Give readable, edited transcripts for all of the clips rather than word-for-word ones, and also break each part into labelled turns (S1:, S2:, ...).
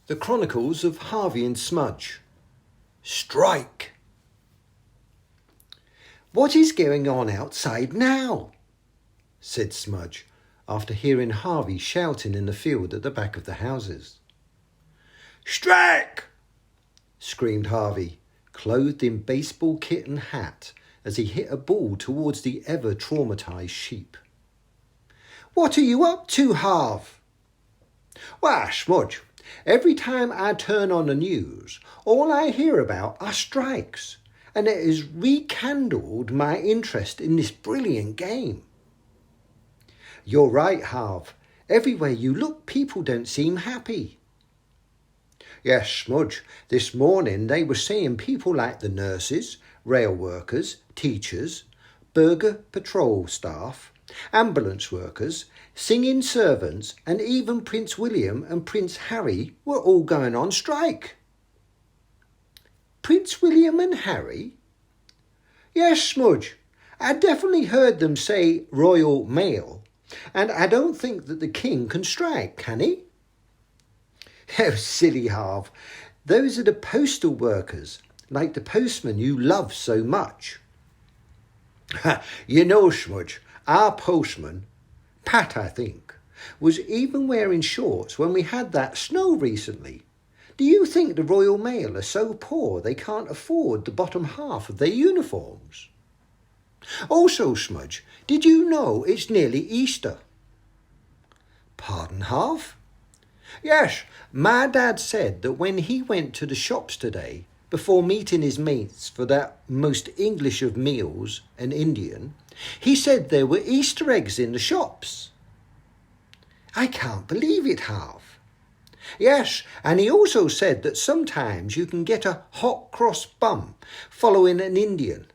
S1: The Chronicles of Harvey and Smudge. Strike! "What is going on outside now?" said Smudge, after hearing Harvey shouting in the field at the back of the houses. "Strike!" screamed Harvey, clothed in baseball kit and hat, as he hit a ball towards the ever-traumatised sheep. "What are you up to, Harv?" "Why, Smudge, every time I turn on the news, all I hear about are strikes, and it has rekindled my interest in this brilliant game." "You're right, Harv. Everywhere you look, people don't seem happy." "Yes, Smudge, this morning they were saying people like the nurses, rail workers, teachers, burger patrol staff, ambulance workers, singing servants, and even Prince William and Prince Harry were all going on strike." "Prince William and Harry?" "Yes, Smudge. I definitely heard them say Royal Mail, and I don't think that the King can strike, can he?" "Oh, silly Harv. Those are the postal workers, like the postman you love so much." "You know, Smudge, our postman, Pat I think, was even wearing shorts when we had that snow recently. Do you think the Royal Mail are so poor they can't afford the bottom half of their uniforms? Also, Smudge, did you know it's nearly Easter?" "Pardon, Harv?" "Yes, my dad said that when he went to the shops today, before meeting his mates for that most English of meals, an Indian, he said there were Easter eggs in the shops." "I can't believe it, Harv." "Yes, and he also said that sometimes you can get a hot cross bun following an Indian,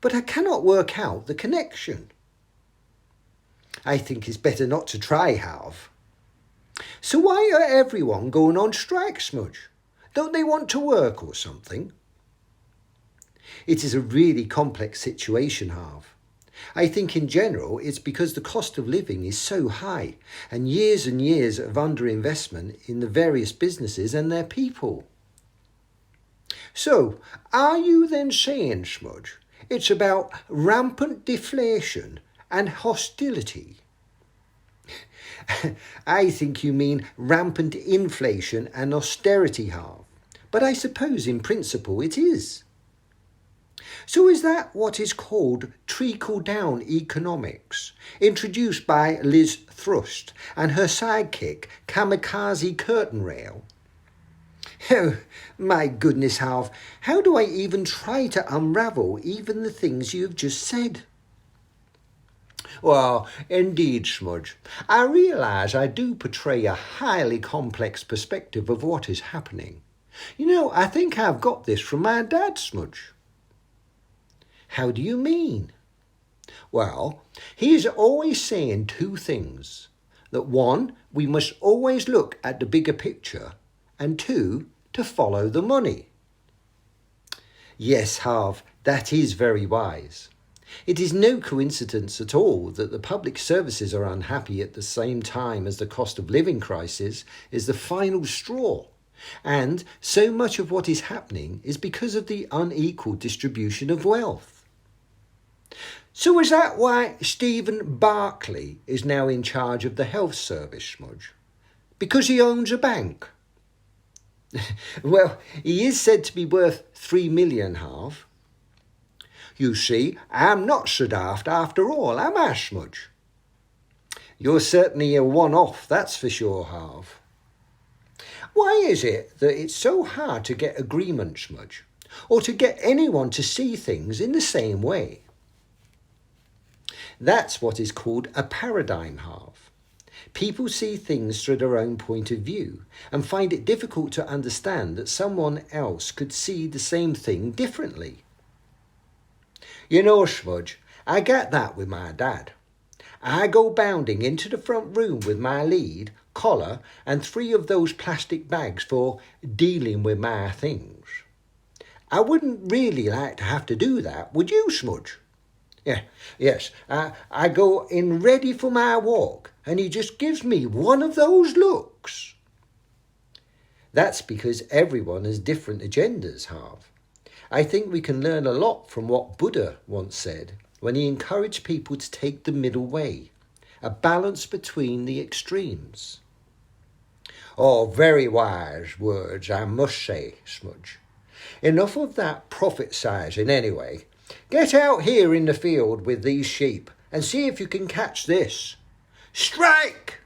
S1: but I cannot work out the connection." "I think it's better not to try, Harv." "So why are everyone going on strike, Smudge? Don't they want to work or something?" "It is a really complex situation, Harv. I think in general it's because the cost of living is so high and years of underinvestment in the various businesses and their people." "So, are you then saying, Smudge, it's about rampant deflation and hostility?" "I think you mean rampant inflation and austerity, Harv, but I suppose in principle it is." "So is that what is called trickle-down economics, introduced by Liz Truss and her sidekick, Kamikaze Curtain Rail?" "Oh, my goodness, Harv, how do I even try to unravel even the things you have just said?" "Well, indeed, Smudge, I realise I do portray a highly complex perspective of what is happening. You know, I think I've got this from my dad, Smudge." "How do you mean?" "Well, he's always saying two things. That one, we must always look at the bigger picture, and two, to follow the money." "Yes, Harv, that is very wise. It is no coincidence at all that the public services are unhappy at the same time as the cost of living crisis is the final straw. And so much of what is happening is because of the unequal distribution of wealth." "So is that why Stephen Barclay is now in charge of the health service, Smudge? Because he owns a bank?" "Well, he is said to be worth 3 million, Harv." "You see, I'm not so daft after all, am I, Smudge?" "You're certainly a one-off, that's for sure, Harv." "Why is it that it's so hard to get agreement, Smudge, or to get anyone to see things in the same way?" "That's what is called a paradigm, Harv. People see things through their own point of view and find it difficult to understand that someone else could see the same thing differently." "You know, Smudge, I get that with my dad. I go bounding into the front room with my lead, collar, and 3 of those plastic bags for dealing with my things. I wouldn't really like to have to do that, would you, Smudge? Yes, I go in ready for my walk, and he just gives me one of those looks." That's because everyone has different agendas, Harv. I think we can learn a lot from what Buddha once said when he encouraged people to take the middle way, a balance between the extremes. Oh, very wise words, I must say, Smudge. Enough of that prophet-sizing anyway. Get out here in the field with these sheep and see if you can catch this. Strike!